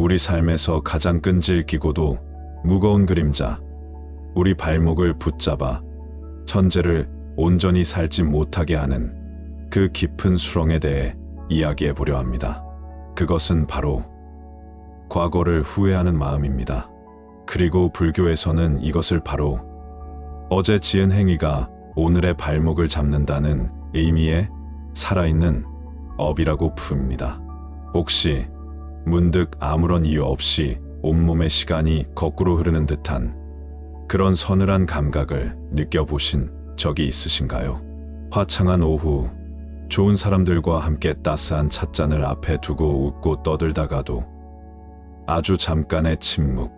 우리 삶에서 가장 끈질기고도 무거운 그림자, 우리 발목을 붙잡아 현재를 온전히 살지 못하게 하는 그 깊은 수렁에 대해 이야기해 보려 합니다. 그것은 바로 과거를 후회하는 마음입니다. 그리고 불교에서는 이것을 바로 어제 지은 행위가 오늘의 발목을 잡는다는 의미의 살아있는 업이라고 부릅니다. 혹시 문득 아무런 이유 없이 온몸의 시간이 거꾸로 흐르는 듯한 그런 서늘한 감각을 느껴보신 적이 있으신가요? 화창한 오후, 좋은 사람들과 함께 따스한 찻잔을 앞에 두고 웃고 떠들다가도 아주 잠깐의 침묵,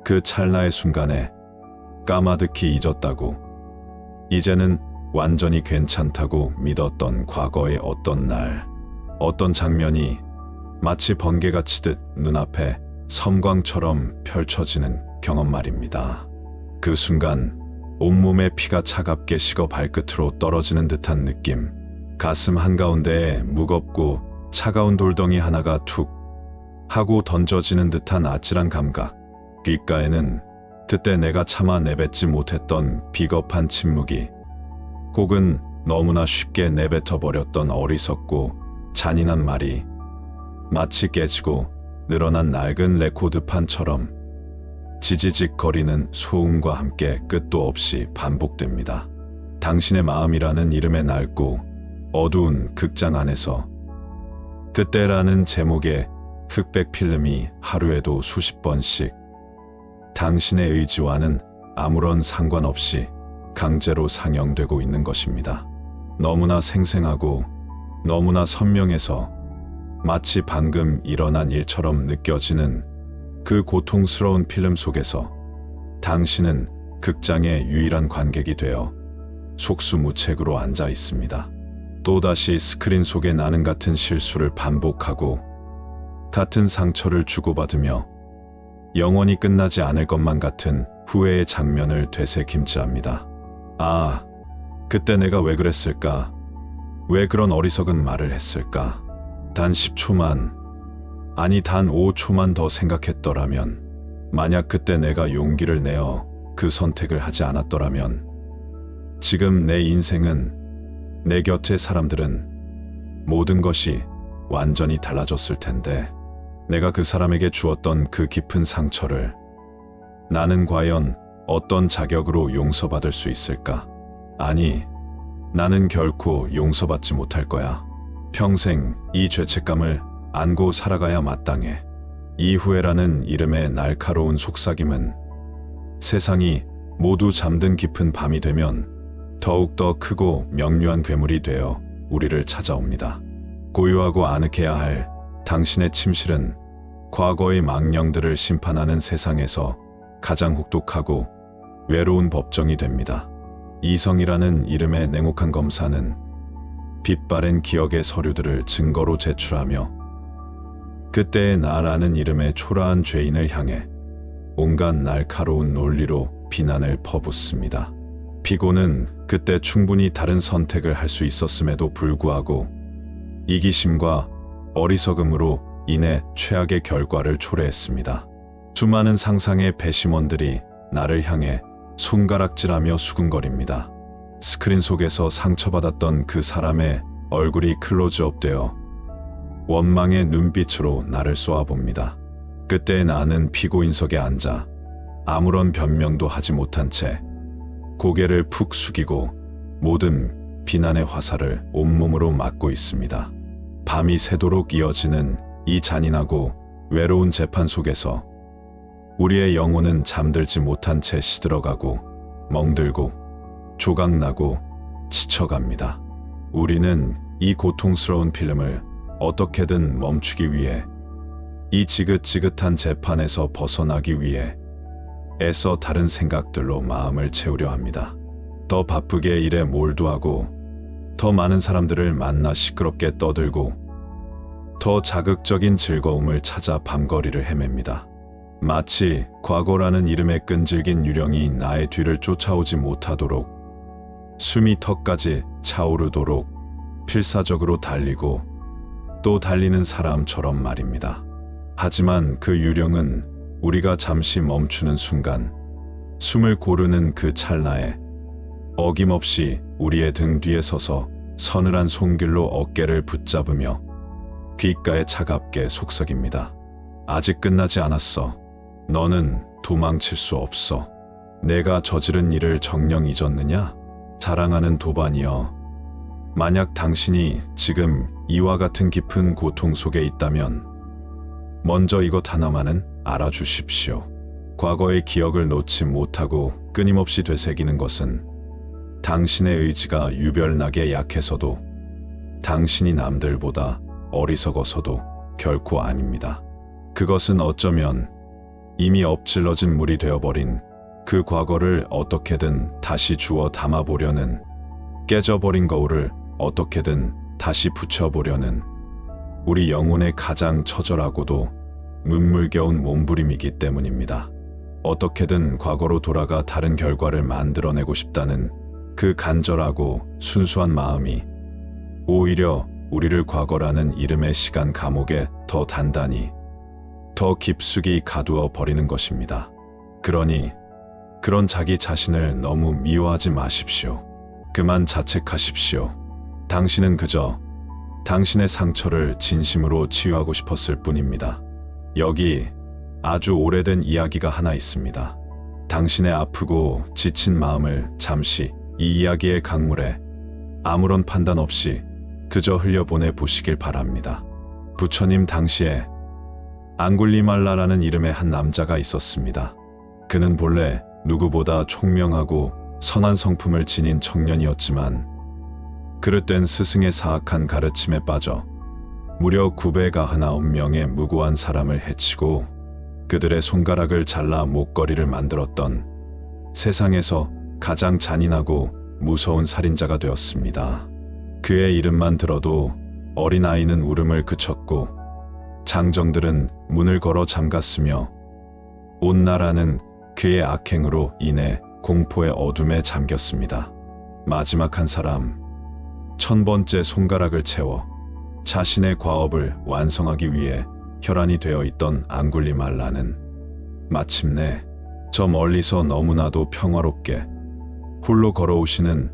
그 찰나의 순간에 까마득히 잊었다고, 이제는 완전히 괜찮다고 믿었던 과거의 어떤 날, 어떤 장면이 마치 번개가 치듯 눈앞에 섬광처럼 펼쳐지는 경험 말입니다. 그 순간 온몸의 피가 차갑게 식어 발끝으로 떨어지는 듯한 느낌, 가슴 한가운데에 무겁고 차가운 돌덩이 하나가 툭 하고 던져지는 듯한 아찔한 감각, 귓가에는 그때 내가 차마 내뱉지 못했던 비겁한 침묵이, 혹은 너무나 쉽게 내뱉어 버렸던 어리석고 잔인한 말이 마치 깨지고 늘어난 낡은 레코드판처럼 지지직거리는 소음과 함께 끝도 없이 반복됩니다. 당신의 마음이라는 이름의 낡고 어두운 극장 안에서 그때라는 제목의 흑백 필름이 하루에도 수십 번씩 당신의 의지와는 아무런 상관없이 강제로 상영되고 있는 것입니다. 너무나 생생하고 너무나 선명해서 마치 방금 일어난 일처럼 느껴지는 그 고통스러운 필름 속에서 당신은 극장의 유일한 관객이 되어 속수무책으로 앉아 있습니다. 또다시 스크린 속에 나는 같은 실수를 반복하고 같은 상처를 주고받으며 영원히 끝나지 않을 것만 같은 후회의 장면을 되새김질합니다. 아, 그때 내가 왜 그랬을까? 왜 그런 어리석은 말을 했을까? 단 10초만, 아니 단 5초만 더 생각했더라면, 만약 그때 내가 용기를 내어 그 선택을 하지 않았더라면, 지금 내 인생은, 내 곁의 사람들은 모든 것이 완전히 달라졌을 텐데, 내가 그 사람에게 주었던 그 깊은 상처를 나는 과연 어떤 자격으로 용서받을 수 있을까? 아니, 나는 결코 용서받지 못할 거야. 평생 이 죄책감을 안고 살아가야 마땅해. 이 후회라는 이름의 날카로운 속삭임은 세상이 모두 잠든 깊은 밤이 되면 더욱더 크고 명료한 괴물이 되어 우리를 찾아옵니다. 고요하고 아늑해야 할 당신의 침실은 과거의 망령들을 심판하는 세상에서 가장 혹독하고 외로운 법정이 됩니다. 이성이라는 이름의 냉혹한 검사는 빛바랜 기억의 서류들을 증거로 제출하며 그때의 나라는 이름의 초라한 죄인을 향해 온갖 날카로운 논리로 비난을 퍼붓습니다. 피고는 그때 충분히 다른 선택을 할 수 있었음에도 불구하고 이기심과 어리석음으로 인해 최악의 결과를 초래했습니다. 수많은 상상의 배심원들이 나를 향해 손가락질하며 수군거립니다. 스크린 속에서 상처받았던 그 사람의 얼굴이 클로즈업되어 원망의 눈빛으로 나를 쏘아봅니다. 그때 나는 피고인석에 앉아 아무런 변명도 하지 못한 채 고개를 푹 숙이고 모든 비난의 화살을 온몸으로 맞고 있습니다. 밤이 새도록 이어지는 이 잔인하고 외로운 재판 속에서 우리의 영혼은 잠들지 못한 채 시들어가고 멍들고 조각나고 지쳐갑니다. 우리는 이 고통스러운 필름을 어떻게든 멈추기 위해, 이 지긋지긋한 재판에서 벗어나기 위해 애써 다른 생각들로 마음을 채우려 합니다. 더 바쁘게 일에 몰두하고, 더 많은 사람들을 만나 시끄럽게 떠들고, 더 자극적인 즐거움을 찾아 밤거리를 헤맵니다. 마치 과거라는 이름의 끈질긴 유령이 나의 뒤를 쫓아오지 못하도록, 숨이 턱까지 차오르도록 필사적으로 달리고 또 달리는 사람처럼 말입니다. 하지만 그 유령은 우리가 잠시 멈추는 순간, 숨을 고르는 그 찰나에 어김없이 우리의 등 뒤에 서서 서늘한 손길로 어깨를 붙잡으며 귓가에 차갑게 속삭입니다. 아직 끝나지 않았어. 너는 도망칠 수 없어. 내가 저지른 일을 정녕 잊었느냐? 사랑하는 도반이여. 만약 당신이 지금 이와 같은 깊은 고통 속에 있다면 먼저 이것 하나만은 알아주십시오. 과거의 기억을 놓지 못하고 끊임없이 되새기는 것은 당신의 의지가 유별나게 약해서도, 당신이 남들보다 어리석어서도 결코 아닙니다. 그것은 어쩌면 이미 엎질러진 물이 되어버린 그 과거를 어떻게든 다시 주워 담아보려는, 깨져버린 거울을 어떻게든 다시 붙여보려는 우리 영혼의 가장 처절하고도 눈물겨운 몸부림이기 때문입니다. 어떻게든 과거로 돌아가 다른 결과를 만들어내고 싶다는 그 간절하고 순수한 마음이 오히려 우리를 과거라는 이름의 시간 감옥에 더 단단히, 더 깊숙이 가두어 버리는 것입니다. 그러니 그런 자기 자신을 너무 미워하지 마십시오. 그만 자책하십시오. 당신은 그저 당신의 상처를 진심으로 치유하고 싶었을 뿐입니다. 여기 아주 오래된 이야기가 하나 있습니다. 당신의 아프고 지친 마음을 잠시 이 이야기의 강물에 아무런 판단 없이 그저 흘려보내 보시길 바랍니다. 부처님 당시에 앙굴리말라라는 이름의 한 남자가 있었습니다. 그는 본래 누구보다 총명하고 선한 성품을 지닌 청년이었지만 그릇된 스승의 사악한 가르침에 빠져 무려 999명의 무고한 사람을 해치고 그들의 손가락을 잘라 목걸이를 만들었던 세상에서 가장 잔인하고 무서운 살인자가 되었습니다. 그의 이름만 들어도 어린아이는 울음을 그쳤고 장정들은 문을 걸어 잠갔으며 온 나라는 그의 악행으로 인해 공포의 어둠에 잠겼습니다. 마지막 한 사람, 1000번째 손가락을 채워 자신의 과업을 완성하기 위해 혈안이 되어 있던 앙굴리말라는 마침내 저 멀리서 너무나도 평화롭게 홀로 걸어오시는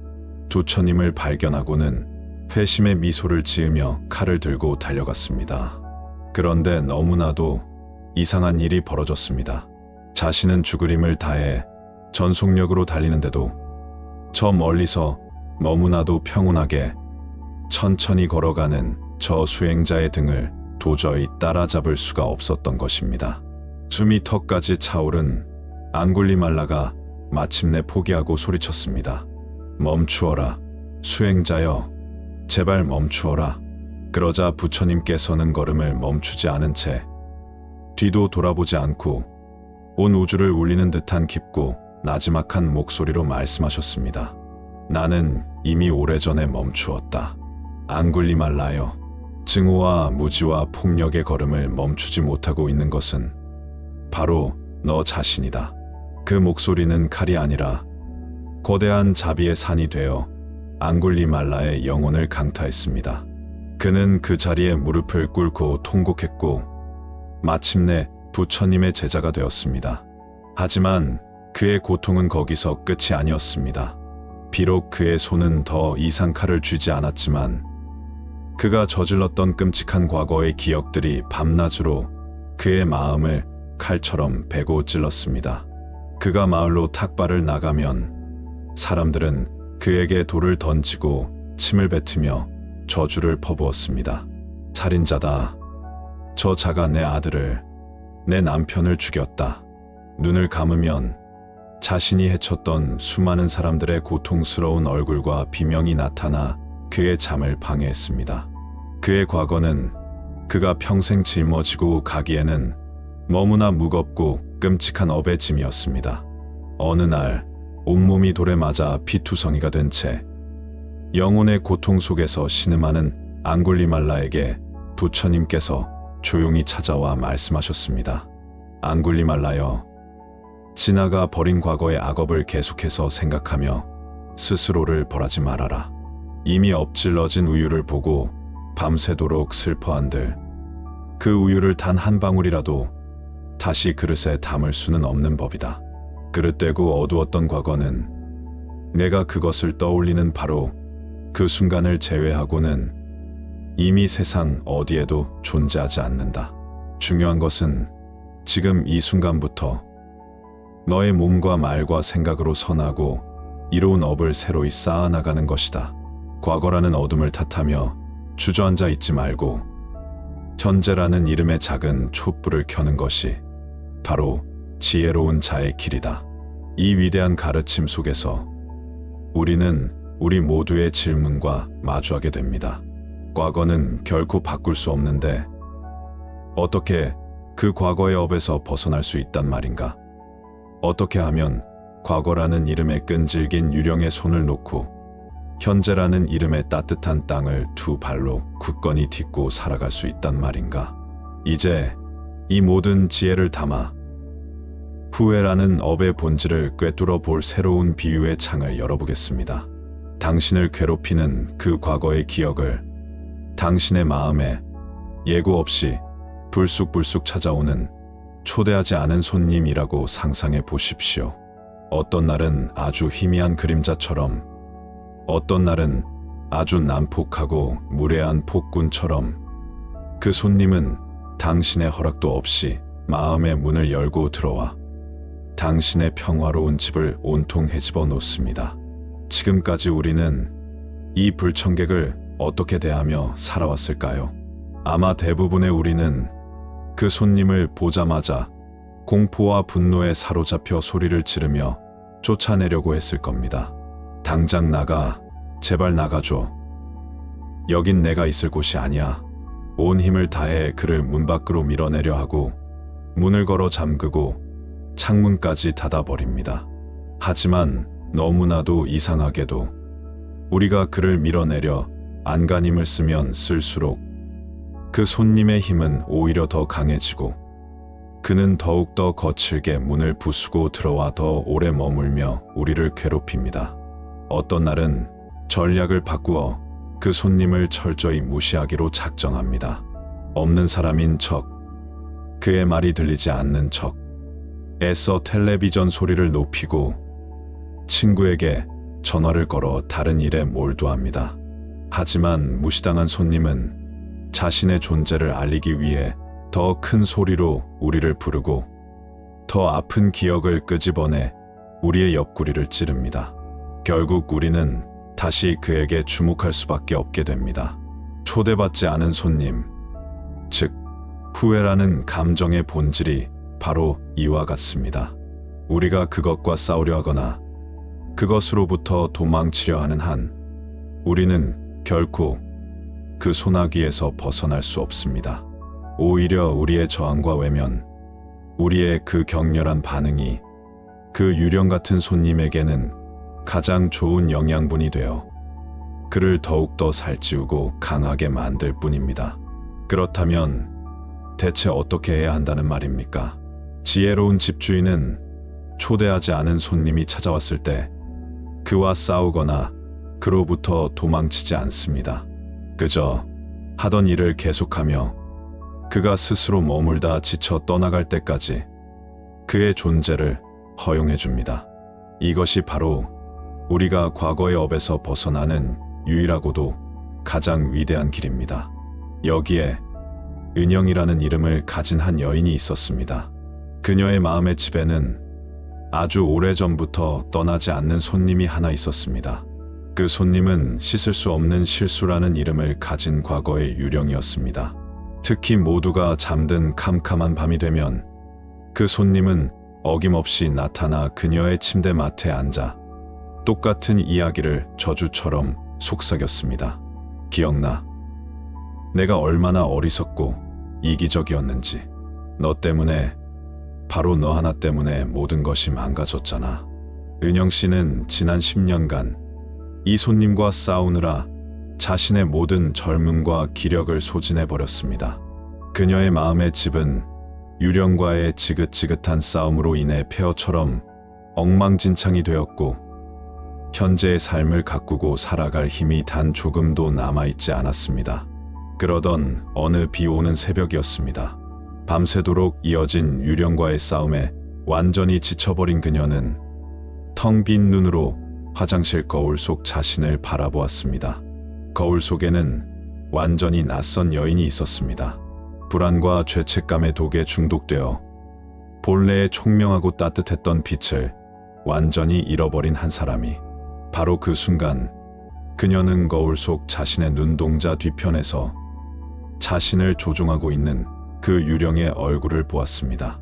부처님을 발견하고는 회심의 미소를 지으며 칼을 들고 달려갔습니다. 그런데 너무나도 이상한 일이 벌어졌습니다. 자신은 죽을 힘을 다해 전속력으로 달리는데도 저 멀리서 너무나도 평온하게 천천히 걸어가는 저 수행자의 등을 도저히 따라잡을 수가 없었던 것입니다. 숨이 턱까지 차오른 앙굴리말라가 마침내 포기하고 소리쳤습니다. 멈추어라, 수행자여, 제발 멈추어라. 그러자 부처님께서는 걸음을 멈추지 않은 채 뒤도 돌아보지 않고 온 우주를 울리는 듯한 깊고 나지막한 목소리로 말씀하셨습니다. 나는 이미 오래전에 멈추었다. 앙굴리말라여, 증오와 무지와 폭력의 걸음을 멈추지 못하고 있는 것은 바로 너 자신이다. 그 목소리는 칼이 아니라 거대한 자비의 산이 되어 앙굴리말라의 영혼을 강타했습니다. 그는 그 자리에 무릎을 꿇고 통곡했고 마침내 부처님의 제자가 되었습니다. 하지만 그의 고통은 거기서 끝이 아니었습니다. 비록 그의 손은 더 이상 칼을 쥐지 않았지만 그가 저질렀던 끔찍한 과거의 기억들이 밤낮으로 그의 마음을 칼처럼 베고 찔렀습니다. 그가 마을로 탁발을 나가면 사람들은 그에게 돌을 던지고 침을 뱉으며 저주를 퍼부었습니다. 살인자다. 저 자가 내 아들을, 내 남편을 죽였다. 눈을 감으면 자신이 해쳤던 수많은 사람들의 고통스러운 얼굴과 비명이 나타나 그의 잠을 방해했습니다. 그의 과거는 그가 평생 짊어지고 가기에는 너무나 무겁고 끔찍한 업의 짐이었습니다. 어느 날 온몸이 돌에 맞아 피투성이가 된 채 영혼의 고통 속에서 신음하는 앙굴리말라에게 부처님께서 조용히 찾아와 말씀하셨습니다. 앙굴리말라여, 지나가 버린 과거의 악업을 계속해서 생각하며 스스로를 벌하지 말아라. 이미 엎질러진 우유를 보고 밤새도록 슬퍼한들 그 우유를 단 한 방울이라도 다시 그릇에 담을 수는 없는 법이다. 그릇되고 어두웠던 과거는 내가 그것을 떠올리는 바로 그 순간을 제외하고는 이미 세상 어디에도 존재하지 않는다. 중요한 것은 지금 이 순간부터 너의 몸과 말과 생각으로 선하고 이로운 업을 새로이 쌓아나가는 것이다. 과거라는 어둠을 탓하며 주저앉아 있지 말고 현재라는 이름의 작은 촛불을 켜는 것이 바로 지혜로운 자의 길이다. 이 위대한 가르침 속에서 우리는 우리 모두의 질문과 마주하게 됩니다. 과거는 결코 바꿀 수 없는데 어떻게 그 과거의 업에서 벗어날 수 있단 말인가? 어떻게 하면 과거라는 이름의 끈질긴 유령의 손을 놓고 현재라는 이름의 따뜻한 땅을 두 발로 굳건히 딛고 살아갈 수 있단 말인가? 이제 이 모든 지혜를 담아 후회라는 업의 본질을 꿰뚫어 볼 새로운 비유의 창을 열어보겠습니다. 당신을 괴롭히는 그 과거의 기억을 당신의 마음에 예고 없이 불쑥불쑥 찾아오는 초대하지 않은 손님이라고 상상해 보십시오. 어떤 날은 아주 희미한 그림자처럼, 어떤 날은 아주 난폭하고 무례한 폭군처럼 그 손님은 당신의 허락도 없이 마음의 문을 열고 들어와 당신의 평화로운 집을 온통 헤집어 놓습니다. 지금까지 우리는 이 불청객을 어떻게 대하며 살아왔을까요? 아마 대부분의 우리는 그 손님을 보자마자 공포와 분노에 사로잡혀 소리를 지르며 쫓아내려고 했을 겁니다. 당장 나가, 제발 나가줘. 여긴 내가 있을 곳이 아니야. 온 힘을 다해 그를 문 밖으로 밀어내려 하고 문을 걸어 잠그고 창문까지 닫아버립니다. 하지만 너무나도 이상하게도 우리가 그를 밀어내려 안간힘을 쓰면 쓸수록 그 손님의 힘은 오히려 더 강해지고 그는 더욱더 거칠게 문을 부수고 들어와 더 오래 머물며 우리를 괴롭힙니다. 어떤 날은 전략을 바꾸어 그 손님을 철저히 무시하기로 작정합니다. 없는 사람인 척, 그의 말이 들리지 않는 척, 애써 텔레비전 소리를 높이고 친구에게 전화를 걸어 다른 일에 몰두합니다. 하지만 무시당한 손님은 자신의 존재를 알리기 위해 더 큰 소리로 우리를 부르고 더 아픈 기억을 끄집어내 우리의 옆구리를 찌릅니다. 결국 우리는 다시 그에게 주목할 수밖에 없게 됩니다. 초대받지 않은 손님, 즉 후회라는 감정의 본질이 바로 이와 같습니다. 우리가 그것과 싸우려 하거나 그것으로부터 도망치려 하는 한 우리는 결코 그 소나기에서 벗어날 수 없습니다. 오히려 우리의 저항과 외면, 우리의 그 격렬한 반응이 그 유령 같은 손님에게는 가장 좋은 영양분이 되어 그를 더욱더 살찌우고 강하게 만들 뿐입니다. 그렇다면 대체 어떻게 해야 한다는 말입니까? 지혜로운 집주인은 초대하지 않은 손님이 찾아왔을 때 그와 싸우거나 그로부터 도망치지 않습니다. 그저 하던 일을 계속하며 그가 스스로 머물다 지쳐 떠나갈 때까지 그의 존재를 허용해 줍니다. 이것이 바로 우리가 과거의 업에서 벗어나는 유일하고도 가장 위대한 길입니다. 여기에 은영이라는 이름을 가진 한 여인이 있었습니다. 그녀의 마음의 집에는 아주 오래전부터 떠나지 않는 손님이 하나 있었습니다. 그 손님은 씻을 수 없는 실수라는 이름을 가진 과거의 유령이었습니다. 특히 모두가 잠든 캄캄한 밤이 되면 그 손님은 어김없이 나타나 그녀의 침대 맡에 앉아 똑같은 이야기를 저주처럼 속삭였습니다. 기억나? 내가 얼마나 어리석고 이기적이었는지. 너 때문에, 바로 너 하나 때문에 모든 것이 망가졌잖아. 은영 씨는 지난 10년간 이 손님과 싸우느라 자신의 모든 젊음과 기력을 소진해버렸습니다. 그녀의 마음의 집은 유령과의 지긋지긋한 싸움으로 인해 폐허처럼 엉망진창이 되었고 현재의 삶을 가꾸고 살아갈 힘이 단 조금도 남아있지 않았습니다. 그러던 어느 비 오는 새벽이었습니다. 밤새도록 이어진 유령과의 싸움에 완전히 지쳐버린 그녀는 텅 빈 눈으로 화장실 거울 속 자신을 바라보았습니다. 거울 속에는 완전히 낯선 여인이 있었습니다. 불안과 죄책감의 독에 중독되어 본래의 총명하고 따뜻했던 빛을 완전히 잃어버린 한 사람이, 바로 그 순간 그녀는 거울 속 자신의 눈동자 뒤편에서 자신을 조종하고 있는 그 유령의 얼굴을 보았습니다.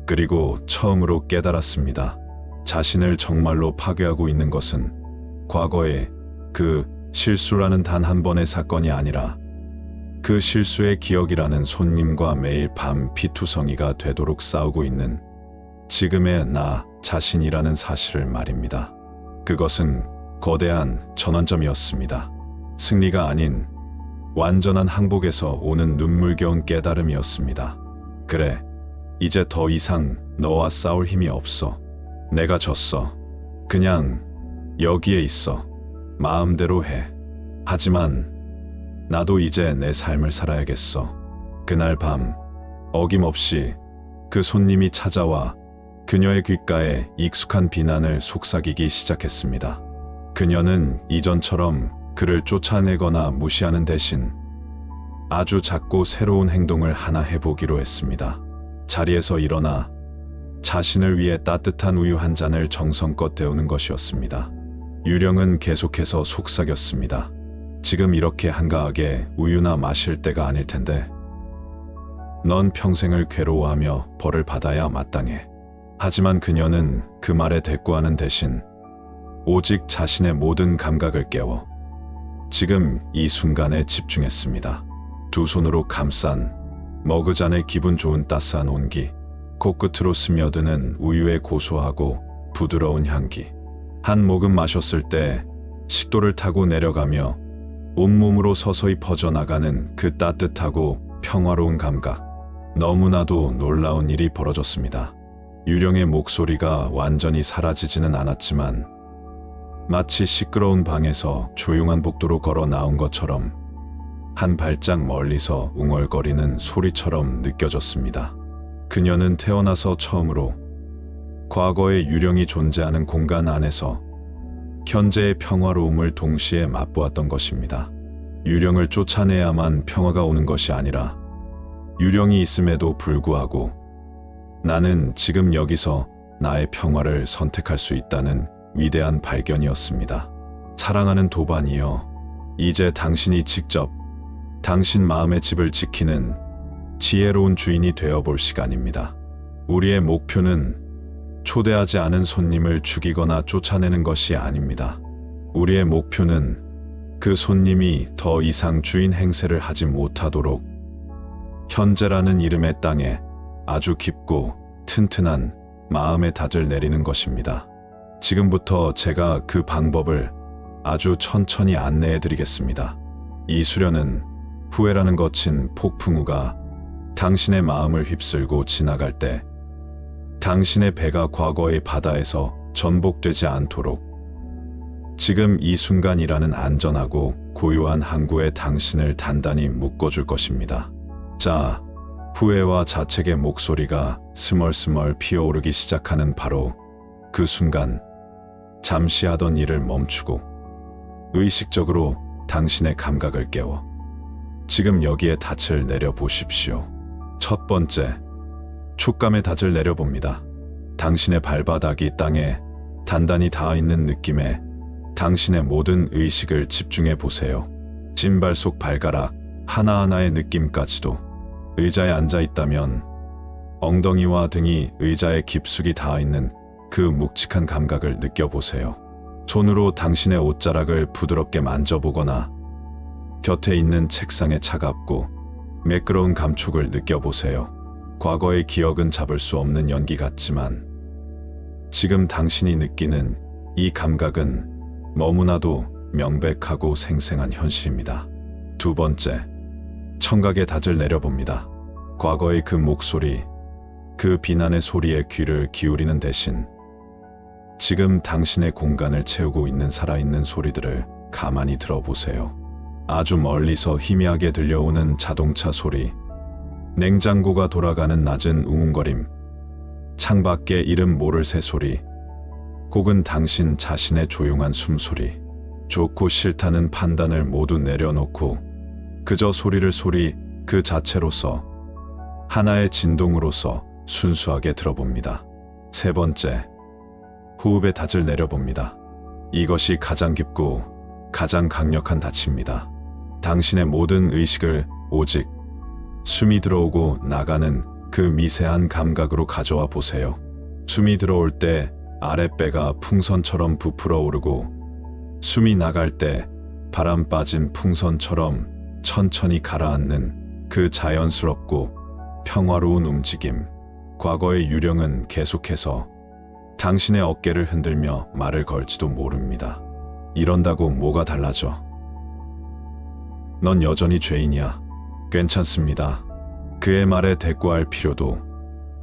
그리고 처음으로 깨달았습니다. 자신을 정말로 파괴하고 있는 것은 과거의 그 실수라는 단 한 번의 사건이 아니라 그 실수의 기억이라는 손님과 매일 밤 피투성이가 되도록 싸우고 있는 지금의 나 자신이라는 사실을 말입니다. 그것은 거대한 전환점이었습니다. 승리가 아닌 완전한 항복에서 오는 눈물겨운 깨달음이었습니다. 그래, 이제 더 이상 너와 싸울 힘이 없어. 내가 졌어. 그냥 여기에 있어. 마음대로 해. 하지만 나도 이제 내 삶을 살아야겠어. 그날 밤 어김없이 그 손님이 찾아와 그녀의 귓가에 익숙한 비난을 속삭이기 시작했습니다. 그녀는 이전처럼 그를 쫓아내거나 무시하는 대신 아주 작고 새로운 행동을 하나 해보기로 했습니다. 자리에서 일어나 자신을 위해 따뜻한 우유 한 잔을 정성껏 데우는 것이었습니다. 유령은 계속해서 속삭였습니다. 지금 이렇게 한가하게 우유나 마실 때가 아닐 텐데. 넌 평생을 괴로워하며 벌을 받아야 마땅해. 하지만 그녀는 그 말에 대꾸하는 대신 오직 자신의 모든 감각을 깨워 지금 이 순간에 집중했습니다. 두 손으로 감싼 머그잔의 기분 좋은 따스한 온기, 코끝으로 스며드는 우유의 고소하고 부드러운 향기. 한 모금 마셨을 때 식도를 타고 내려가며 온몸으로 서서히 퍼져나가는 그 따뜻하고 평화로운 감각. 너무나도 놀라운 일이 벌어졌습니다. 유령의 목소리가 완전히 사라지지는 않았지만 마치 시끄러운 방에서 조용한 복도로 걸어 나온 것처럼 한 발짝 멀리서 웅얼거리는 소리처럼 느껴졌습니다. 그녀는 태어나서 처음으로 과거의 유령이 존재하는 공간 안에서 현재의 평화로움을 동시에 맛보았던 것입니다. 유령을 쫓아내야만 평화가 오는 것이 아니라 유령이 있음에도 불구하고 나는 지금 여기서 나의 평화를 선택할 수 있다는 위대한 발견이었습니다. 사랑하는 도반이여, 이제 당신이 직접 당신 마음의 집을 지키는 지혜로운 주인이 되어볼 시간입니다. 우리의 목표는 초대하지 않은 손님을 죽이거나 쫓아내는 것이 아닙니다. 우리의 목표는 그 손님이 더 이상 주인 행세를 하지 못하도록 현재라는 이름의 땅에 아주 깊고 튼튼한 마음의 닷을 내리는 것입니다. 지금부터 제가 그 방법을 아주 천천히 안내해 드리겠습니다. 이 수련은 후회라는 거친 폭풍우가 당신의 마음을 휩쓸고 지나갈 때 당신의 배가 과거의 바다에서 전복되지 않도록 지금 이 순간이라는 안전하고 고요한 항구에 당신을 단단히 묶어줄 것입니다. 자, 후회와 자책의 목소리가 스멀스멀 피어오르기 시작하는 바로 그 순간 잠시 하던 일을 멈추고 의식적으로 당신의 감각을 깨워 지금 여기에 닻을 내려보십시오. 첫 번째, 촉감의 닻을 내려봅니다. 당신의 발바닥이 땅에 단단히 닿아있는 느낌에 당신의 모든 의식을 집중해 보세요. 신발 속 발가락 하나하나의 느낌까지도. 의자에 앉아 있다면 엉덩이와 등이 의자에 깊숙이 닿아있는 그 묵직한 감각을 느껴보세요. 손으로 당신의 옷자락을 부드럽게 만져보거나 곁에 있는 책상의 차갑고 매끄러운 감촉을 느껴보세요. 과거의 기억은 잡을 수 없는 연기 같지만 지금 당신이 느끼는 이 감각은 너무나도 명백하고 생생한 현실입니다. 두 번째, 청각의 닷을 내려봅니다. 과거의 그 목소리, 그 비난의 소리에 귀를 기울이는 대신 지금 당신의 공간을 채우고 있는 살아있는 소리들을 가만히 들어보세요. 아주 멀리서 희미하게 들려오는 자동차 소리, 냉장고가 돌아가는 낮은 웅웅거림, 창밖에 이름 모를 새소리, 혹은 당신 자신의 조용한 숨소리. 좋고 싫다는 판단을 모두 내려놓고 그저 소리를 소리 그 자체로서, 하나의 진동으로서 순수하게 들어봅니다. 세 번째, 호흡의 닻을 내려봅니다. 이것이 가장 깊고 가장 강력한 닻입니다. 당신의 모든 의식을 오직 숨이 들어오고 나가는 그 미세한 감각으로 가져와 보세요. 숨이 들어올 때 아랫배가 풍선처럼 부풀어 오르고, 숨이 나갈 때 바람 빠진 풍선처럼 천천히 가라앉는 그 자연스럽고 평화로운 움직임. 과거의 유령은 계속해서 당신의 어깨를 흔들며 말을 걸지도 모릅니다. 이런다고 뭐가 달라져? 넌 여전히 죄인이야. 괜찮습니다. 그의 말에 대꾸할 필요도,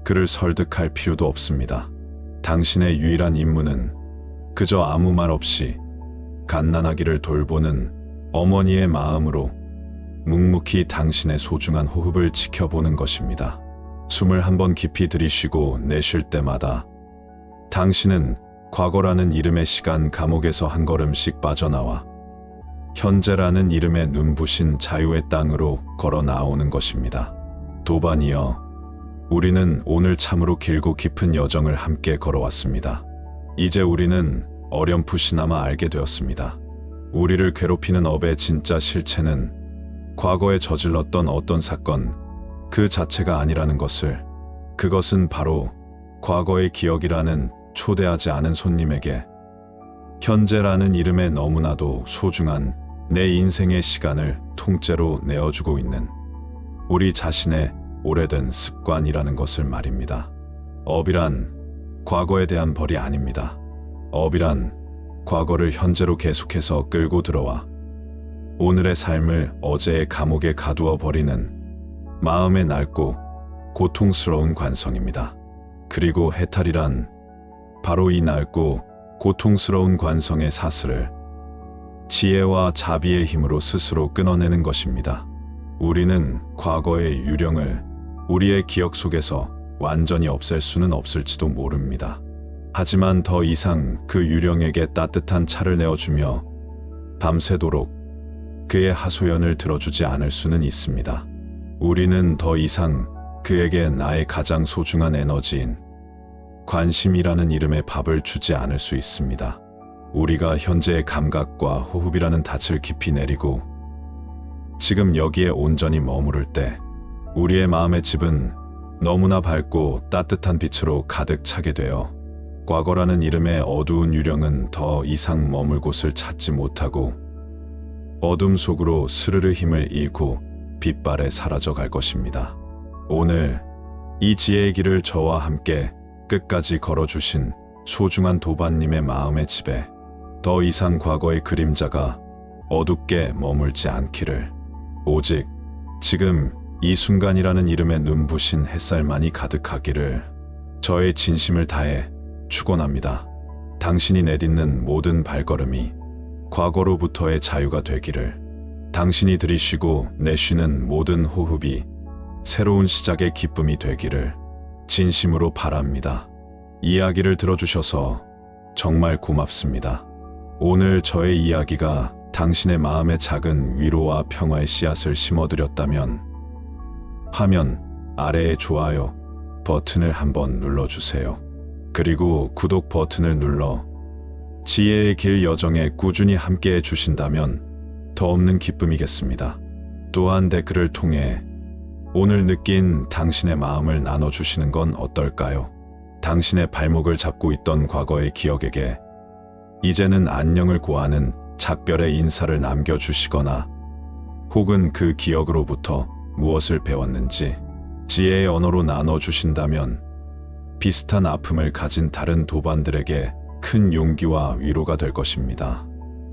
그를 설득할 필요도 없습니다. 당신의 유일한 임무는 그저 아무 말 없이 갓난아기를 돌보는 어머니의 마음으로 묵묵히 당신의 소중한 호흡을 지켜보는 것입니다. 숨을 한번 깊이 들이쉬고 내쉴 때마다 당신은 과거라는 이름의 시간 감옥에서 한 걸음씩 빠져나와 현재라는 이름의 눈부신 자유의 땅으로 걸어 나오는 것입니다. 도반이여, 우리는 오늘 참으로 길고 깊은 여정을 함께 걸어왔습니다. 이제 우리는 어렴풋이나마 알게 되었습니다. 우리를 괴롭히는 업의 진짜 실체는 과거에 저질렀던 어떤 사건 그 자체가 아니라는 것을, 그것은 바로 과거의 기억이라는 초대하지 않은 손님에게 현재라는 이름의 너무나도 소중한 내 인생의 시간을 통째로 내어주고 있는 우리 자신의 오래된 습관이라는 것을 말입니다. 업이란 과거에 대한 벌이 아닙니다. 업이란 과거를 현재로 계속해서 끌고 들어와 오늘의 삶을 어제의 감옥에 가두어 버리는 마음의 낡고 고통스러운 관성입니다. 그리고 해탈이란 바로 이 낡고 고통스러운 관성의 사슬을 지혜와 자비의 힘으로 스스로 끊어내는 것입니다. 우리는 과거의 유령을 우리의 기억 속에서 완전히 없앨 수는 없을지도 모릅니다. 하지만 더 이상 그 유령에게 따뜻한 차를 내어주며 밤새도록 그의 하소연을 들어주지 않을 수는 있습니다. 우리는 더 이상 그에게 나의 가장 소중한 에너지인 관심이라는 이름의 밥을 주지 않을 수 있습니다. 우리가 현재의 감각과 호흡이라는 닻을 깊이 내리고 지금 여기에 온전히 머무를 때 우리의 마음의 집은 너무나 밝고 따뜻한 빛으로 가득 차게 되어 과거라는 이름의 어두운 유령은 더 이상 머물 곳을 찾지 못하고 어둠 속으로 스르르 힘을 잃고 빛발에 사라져 갈 것입니다. 오늘 이 지혜의 길을 저와 함께 끝까지 걸어주신 소중한 도반님의 마음의 집에 더 이상 과거의 그림자가 어둡게 머물지 않기를, 오직 지금 이 순간이라는 이름의 눈부신 햇살만이 가득하기를 저의 진심을 다해 축원합니다. 당신이 내딛는 모든 발걸음이 과거로부터의 자유가 되기를, 당신이 들이쉬고 내쉬는 모든 호흡이 새로운 시작의 기쁨이 되기를 진심으로 바랍니다. 이야기를 들어주셔서 정말 고맙습니다. 오늘 저의 이야기가 당신의 마음에 작은 위로와 평화의 씨앗을 심어드렸다면 화면 아래의 좋아요 버튼을 한번 눌러주세요. 그리고 구독 버튼을 눌러 지혜의 길 여정에 꾸준히 함께해 주신다면 더 없는 기쁨이겠습니다. 또한 댓글을 통해 오늘 느낀 당신의 마음을 나눠주시는 건 어떨까요? 당신의 발목을 잡고 있던 과거의 기억에게 이제는 안녕을 고하는 작별의 인사를 남겨주시거나 혹은 그 기억으로부터 무엇을 배웠는지 지혜의 언어로 나눠주신다면 비슷한 아픔을 가진 다른 도반들에게 큰 용기와 위로가 될 것입니다.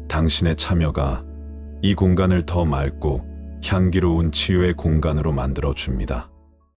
당신의 참여가 이 공간을 더 맑고 향기로운 치유의 공간으로 만들어 줍니다.